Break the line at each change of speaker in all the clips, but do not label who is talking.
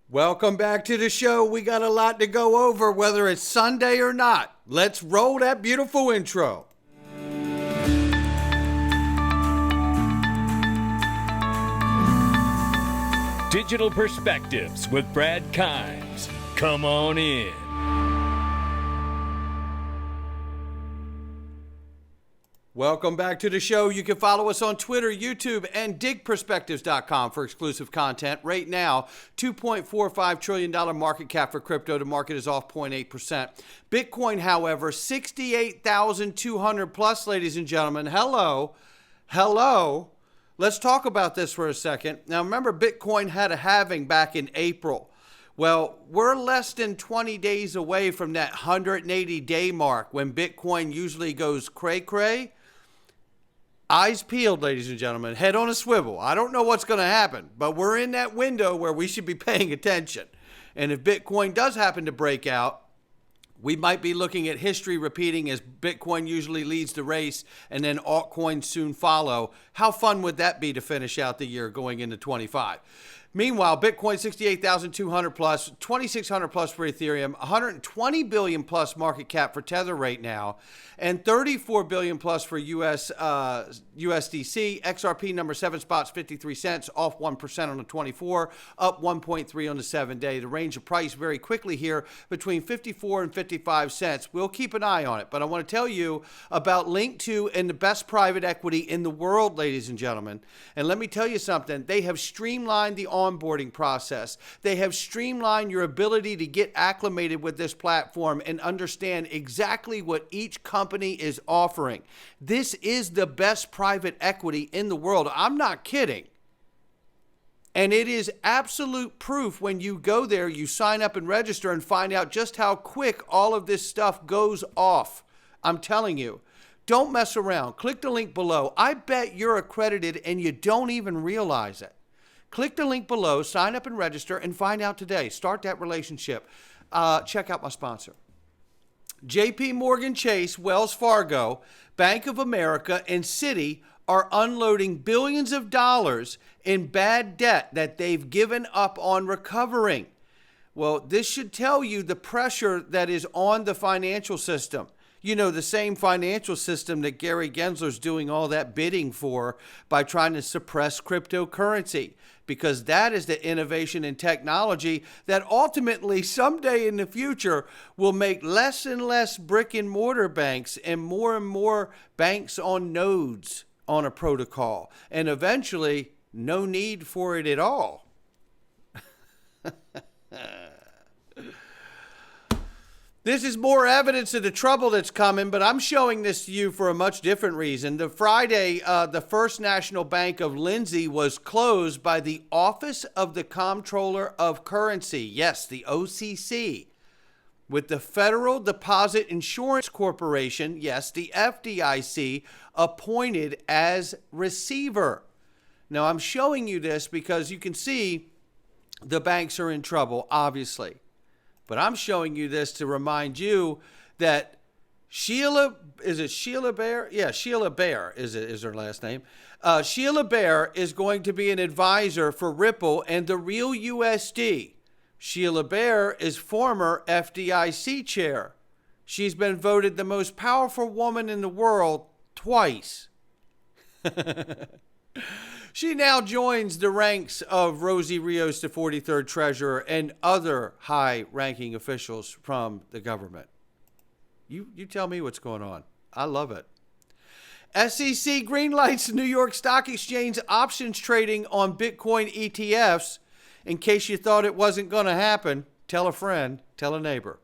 Welcome back to the show. We got a lot to go over, whether it's Sunday or not. Let's roll that beautiful intro.
Digital Perspectives with Brad Kimes. Come on in.
Welcome back to the show. You can follow us on Twitter, YouTube, and digperspectives.com for exclusive content. Right now, $2.45 trillion market cap for crypto. The market is off 0.8%. Bitcoin, however, 68,200 plus, ladies and gentlemen. Hello. Let's talk about this for a second. Now, remember, Bitcoin had a halving back in April. Well, we're less than 20 days away from that 180-day mark when Bitcoin usually goes cray-cray. Eyes peeled, ladies and gentlemen. Head on a swivel. I don't know what's going to happen, but we're in that window where we should be paying attention. And if Bitcoin does happen to break out, we might be looking at history repeating as Bitcoin usually leads the race and then altcoins soon follow. How fun would that be to finish out the year going into 25? Meanwhile, Bitcoin 68,200 plus, 2,600 plus for Ethereum, 120 billion plus market cap for Tether right now, and 34 billion plus for USDC. XRP number 7 spots 53 cents, off 1% on the 24, up 1.3 on the 7-day. The range of price very quickly here between 54 and 55 cents. We'll keep an eye on it, but I want to tell you about Link2 and the best private equity in the world, ladies and gentlemen. And let me tell you something. They have streamlined the onboarding process. They have streamlined your ability to get acclimated with this platform and understand exactly what each company is offering. This is the best private equity in the world. I'm not kidding. And it is absolute proof when you go there, you sign up and register and find out just how quick all of this stuff goes off. I'm telling you. Don't mess around. Click the link below. I bet you're accredited and you don't even realize it. Click the link below, sign up and register, and find out today. Start that relationship. Check out my sponsor. JP Morgan Chase, Wells Fargo, Bank of America, and Citi are unloading billions of dollars in bad debt that they've given up on recovering. Well, this should tell you the pressure that is on the financial system. You know, the same financial system that Gary Gensler's doing all that bidding for by trying to suppress cryptocurrency, because that is the innovation in technology that ultimately someday in the future will make less and less brick and mortar banks and more banks on nodes on a protocol, and eventually no need for it at all. This is more evidence of the trouble that's coming, but I'm showing this to you for a much different reason. The Friday, the First National Bank of Lindsay was closed by the Office of the Comptroller of Currency. Yes, the OCC. With the Federal Deposit Insurance Corporation, yes, the FDIC, appointed as receiver. Now, I'm showing you this because you can see the banks are in trouble, obviously. But I'm showing you this to remind you that Sheila Bair? Yeah, Sheila Bair is her last name. Sheila Bair is going to be an advisor for Ripple and the real USD. Sheila Bair is former FDIC chair. She's been voted the most powerful woman in the world twice. She now joins the ranks of Rosie Rios, the 43rd treasurer, and other high-ranking officials from the government. You tell me what's going on. I love it. SEC greenlights New York Stock Exchange options trading on Bitcoin ETFs. In case you thought it wasn't going to happen, tell a friend, tell a neighbor.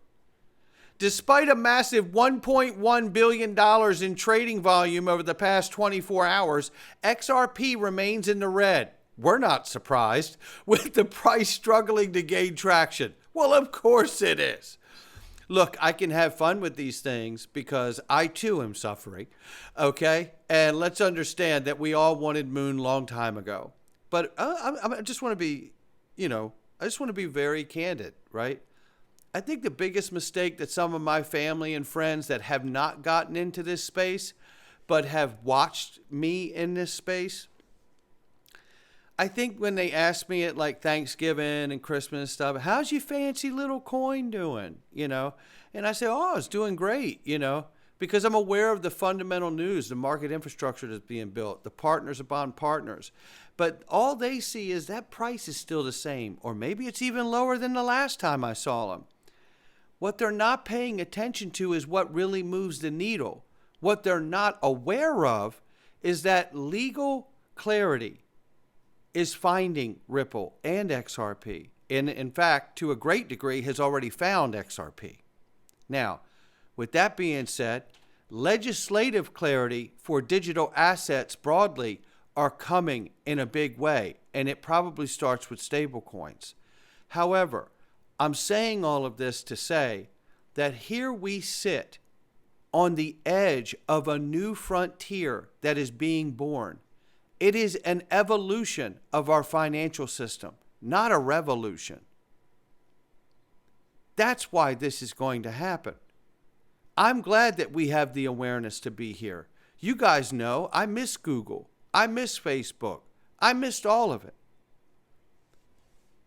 Despite a massive $1.1 billion in trading volume over the past 24 hours, XRP remains in the red. We're not surprised, with the price struggling to gain traction. Well, of course it is. Look, I can have fun with these things because I too am suffering, okay? And let's understand that we all wanted Moon a long time ago. But I just want to be, I just want to be very candid, right? I think the biggest mistake that some of my family and friends that have not gotten into this space, but have watched me in this space, I think when they ask me at like Thanksgiving and Christmas and stuff, how's your fancy little coin doing? And I say, oh, it's doing great, because I'm aware of the fundamental news, the market infrastructure that's being built, the partners upon partners. But all they see is that price is still the same, or maybe it's even lower than the last time I saw them. What they're not paying attention to is what really moves the needle. What they're not aware of is that legal clarity is finding Ripple and XRP. And in fact, to a great degree, has already found XRP. Now, with that being said, legislative clarity for digital assets broadly are coming in a big way, and it probably starts with stablecoins. However, I'm saying all of this to say that here we sit on the edge of a new frontier that is being born. It is an evolution of our financial system, not a revolution. That's why this is going to happen. I'm glad that we have the awareness to be here. You guys know I miss Google. I miss Facebook. I missed all of it.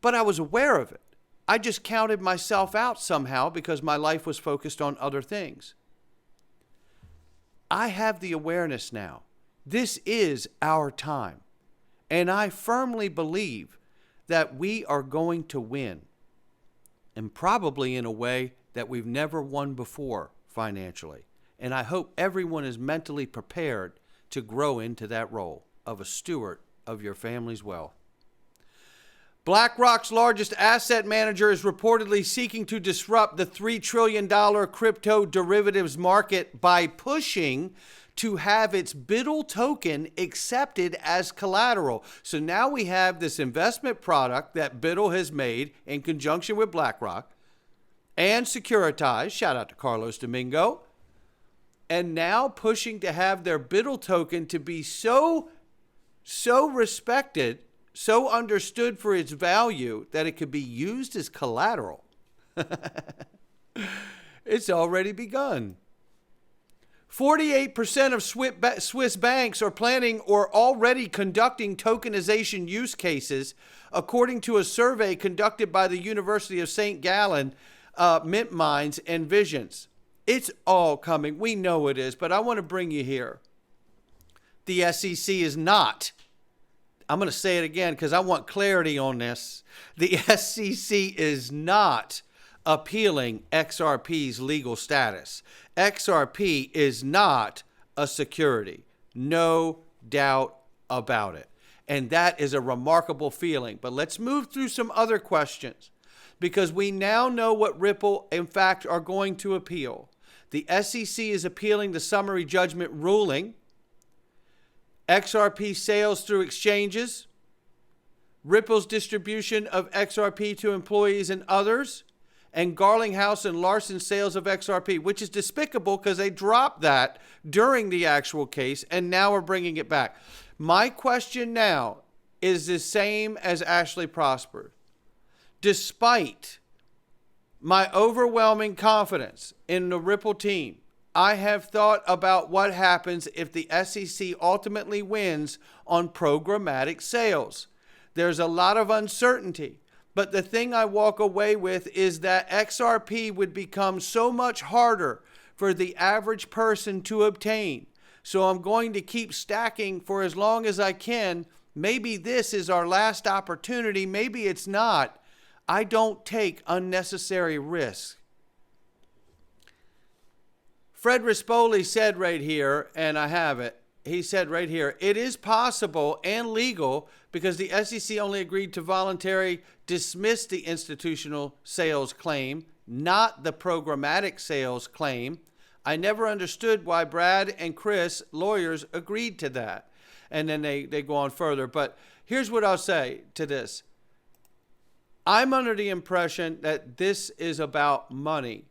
But I was aware of it. I just counted myself out somehow because my life was focused on other things. I have the awareness now. This is our time. And I firmly believe that we are going to win. And probably in a way that we've never won before financially. And I hope everyone is mentally prepared to grow into that role of a steward of your family's wealth. BlackRock's largest asset manager is reportedly seeking to disrupt the $3 trillion crypto derivatives market by pushing to have its BUIDL token accepted as collateral. So now we have this investment product that BUIDL has made in conjunction with BlackRock and Securitize, shout out to Carlos Domingo, and now pushing to have their BUIDL token to be so respected, so understood for its value that it could be used as collateral. It's already begun. 48% of Swiss banks are planning or already conducting tokenization use cases, according to a survey conducted by the University of St. Gallen, Mint Minds, and Visions. It's all coming. We know it is, but I want to bring you here. The SEC is not. I'm going to say it again because I want clarity on this. The SEC is not appealing XRP's legal status. XRP is not a security. No doubt about it. And that is a remarkable feeling. But let's move through some other questions because we now know what Ripple, in fact, are going to appeal. The SEC is appealing the summary judgment ruling. XRP sales through exchanges, Ripple's distribution of XRP to employees and others, and Garlinghouse and Larson sales of XRP, which is despicable because they dropped that during the actual case and now are bringing it back. My question now is the same as Ashley Prosper. Despite my overwhelming confidence in the Ripple team, I have thought about what happens if the SEC ultimately wins on programmatic sales. There's a lot of uncertainty, but the thing I walk away with is that XRP would become so much harder for the average person to obtain. So I'm going to keep stacking for as long as I can. Maybe this is our last opportunity. Maybe it's not. I don't take unnecessary risks. Fred Rispoli said right here, and I have it, he said right here, it is possible and legal because the SEC only agreed to voluntarily dismiss the institutional sales claim, not the programmatic sales claim. I never understood why Brad and Chris, lawyers, agreed to that. And then they go on further. But here's what I'll say to this. I'm under the impression that this is about money.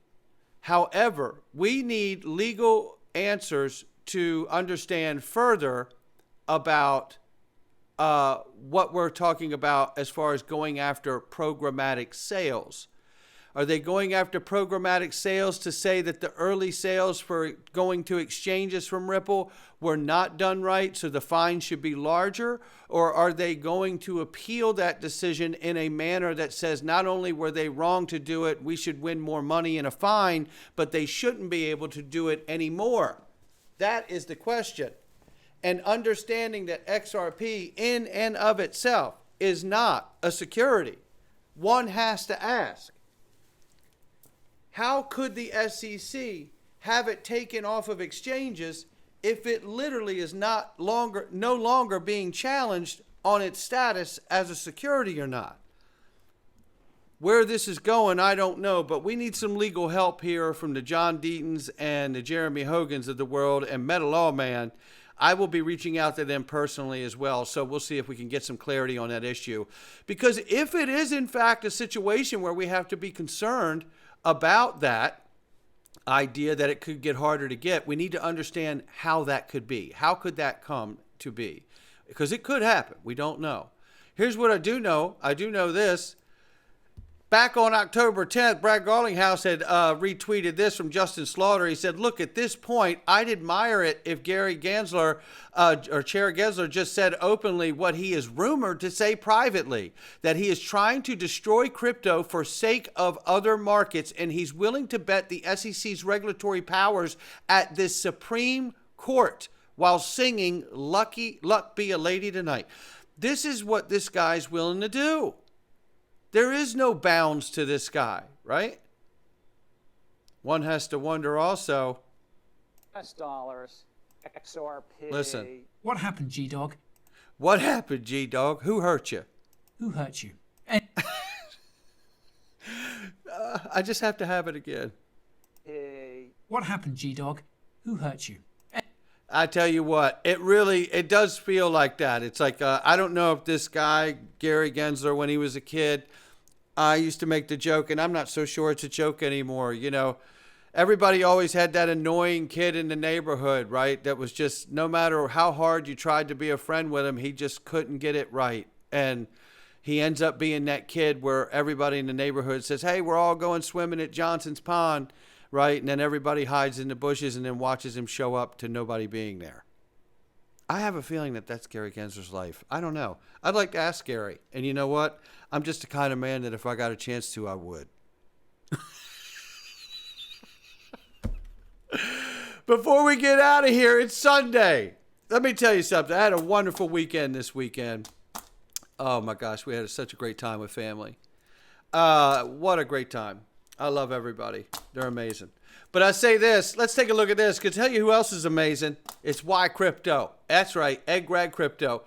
However, we need legal answers to understand further about what we're talking about as far as going after programmatic sales. Are they going after programmatic sales to say that the early sales for going to exchanges from Ripple were not done right, so the fine should be larger? Or are they going to appeal that decision in a manner that says not only were they wrong to do it, we should win more money in a fine, but they shouldn't be able to do it anymore? That is the question. And understanding that XRP in and of itself is not a security, one has to ask, how could the SEC have it taken off of exchanges if it literally is no longer being challenged on its status as a security or not? Where this is going, I don't know, but we need some legal help here from the John Deatons and the Jeremy Hogans of the world and Meta Lawman. I will be reaching out to them personally as well, so we'll see if we can get some clarity on that issue. Because if it is, in fact, a situation where we have to be concerned about that idea that it could get harder to get, we need to understand how that could be. How could that come to be? Because it could happen. We don't know. Here's what I do know. I do know this. Back on October 10th, Brad Garlinghouse had retweeted this from Justin Slaughter. He said, look, at this point, I'd admire it if Gary Gensler or Chair Gensler just said openly what he is rumored to say privately, that he is trying to destroy crypto for sake of other markets, and he's willing to bet the SEC's regulatory powers at this Supreme Court while singing Luck Be a Lady Tonight. This is what this guy's willing to do. There is no bounds to this guy, right? One has to wonder also.
US dollars, XRP.
Listen.
What happened, G-Dog?
What happened, G-Dog? Who hurt you?
Who hurt you?
I just have to have it again.
What happened, G-Dog? Who hurt you?
I tell you what, it does feel like that. It's like, I don't know if this guy, Gary Gensler, when he was a kid, I used to make the joke, and I'm not so sure it's a joke anymore. You know, everybody always had that annoying kid in the neighborhood, right? That was just, no matter how hard you tried to be a friend with him, he just couldn't get it right. And he ends up being that kid where everybody in the neighborhood says, hey, we're all going swimming at Johnson's Pond, right? And then everybody hides in the bushes and then watches him show up to nobody being there. I have a feeling that that's Gary Gensler's life. I don't know. I'd like to ask Gary. And you know what? I'm just the kind of man that if I got a chance to, I would. Before we get out of here, it's Sunday. Let me tell you something. I had a wonderful weekend this weekend. Oh, my gosh. We had such a great time with family. What a great time. I love everybody. They're amazing. But I say this, let's take a look at this. Because tell you who else is amazing. It's Why Crypto. That's right, Ed Grad Crypto.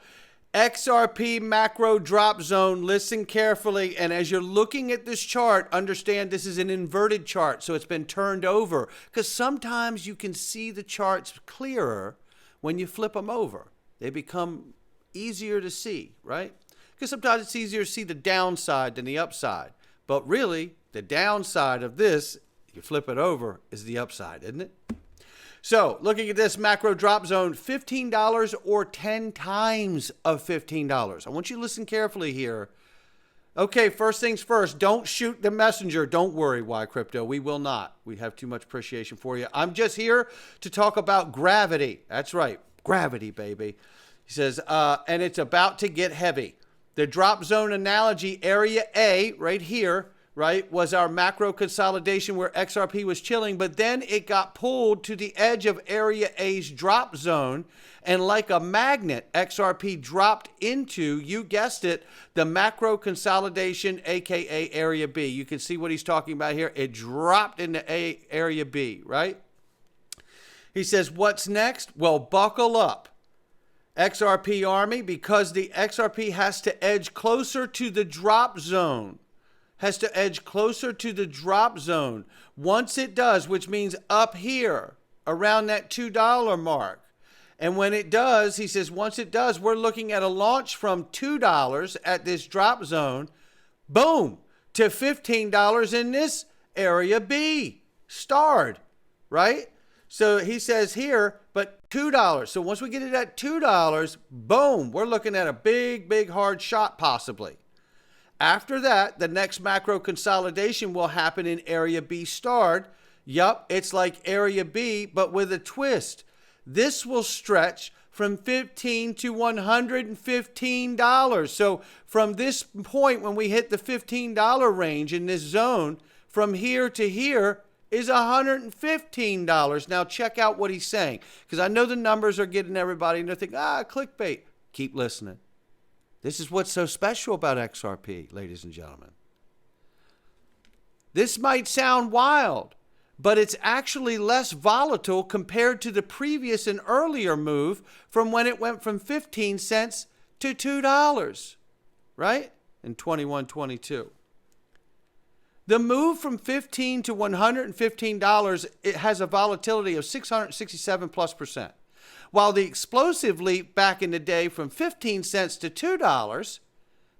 XRP macro drop zone. Listen carefully. And as you're looking at this chart, understand this is an inverted chart. So it's been turned over. Because sometimes you can see the charts clearer when you flip them over. They become easier to see, right? Because sometimes it's easier to see the downside than the upside. But really, the downside of this, you flip it over, is the upside, isn't it? So, looking at this macro drop zone, $15 or 10 times of $15. I want you to listen carefully here. Okay, first things first, don't shoot the messenger. Don't worry, Why Crypto. We will not. We have too much appreciation for you. I'm just here to talk about gravity. That's right, gravity, baby. He says, and it's about to get heavy. The drop zone analogy, area A, right here, right, was our macro consolidation where XRP was chilling, but then it got pulled to the edge of area A's drop zone, and like a magnet, XRP dropped into, you guessed it, the macro consolidation, aka area B. You can see what he's talking about here. It dropped into area B, right? He says, what's next? Well, buckle up, XRP Army, because the XRP has to edge closer to the drop zone. Has to edge closer to the drop zone. Once it does, which means up here, around that $2 mark. And when it does, he says, once it does, we're looking at a launch from $2 at this drop zone, boom, to $15 in this area B, starred, right? So he says here, but $2. So once we get it at $2, boom, we're looking at a big, big hard shot possibly. After that, the next macro consolidation will happen in Area B starred. Yup, it's like Area B, but with a twist. This will stretch from $15 to $115. So from this point, when we hit the $15 range in this zone, from here to here is $115. Now check out what he's saying, because I know the numbers are getting everybody and they're thinking, clickbait. Keep listening. This is what's so special about XRP, ladies and gentlemen. This might sound wild, but it's actually less volatile compared to the previous and earlier move from when it went from 15 cents to $2, right? In 21-22. The move from $15 to $115, it has a volatility of 667 plus percent. While the explosive leap back in the day from 15 cents to $2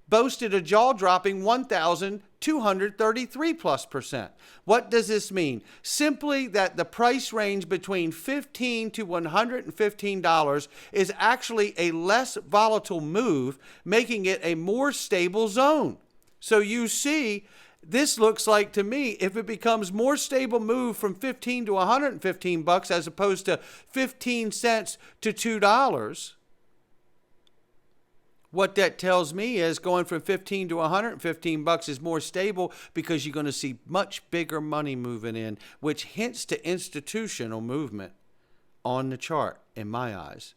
boasted a jaw-dropping 1,233 plus percent. What does this mean? Simply that the price range between $15 to $115 is actually a less volatile move, making it a more stable zone. So you see, this looks like to me, if it becomes more stable move from 15 to 115 bucks as opposed to 15 cents to $2, what that tells me is going from 15 to 115 bucks is more stable, because you're going to see much bigger money moving in, which hints to institutional movement on the chart in my eyes.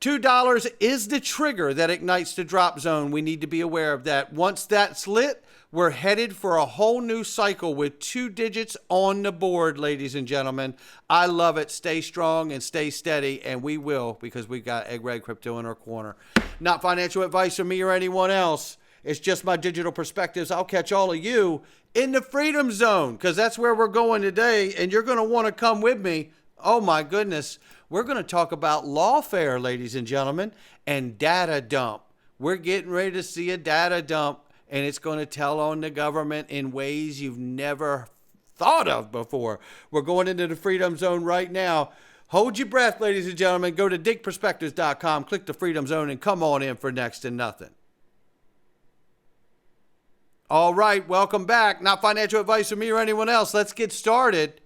$2 is the trigger that ignites the drop zone. We need to be aware of that. Once that's lit, we're headed for a whole new cycle with 2 digits on the board, ladies and gentlemen. I love it. Stay strong and stay steady, and we will, because we've got Egg Red Crypto in our corner. Not financial advice from me or anyone else. It's just my digital perspectives. I'll catch all of you in the Freedom Zone, because that's where we're going today, and you're going to want to come with me. Oh, my goodness. We're going to talk about lawfare, ladies and gentlemen, and data dump. We're getting ready to see a data dump, and it's going to tell on the government in ways you've never thought of before. We're going into the Freedom Zone right now. Hold your breath, ladies and gentlemen. Go to digitalperspectives.com, click the Freedom Zone, and come on in for next to nothing. All right, welcome back. Not financial advice from me or anyone else. Let's get started.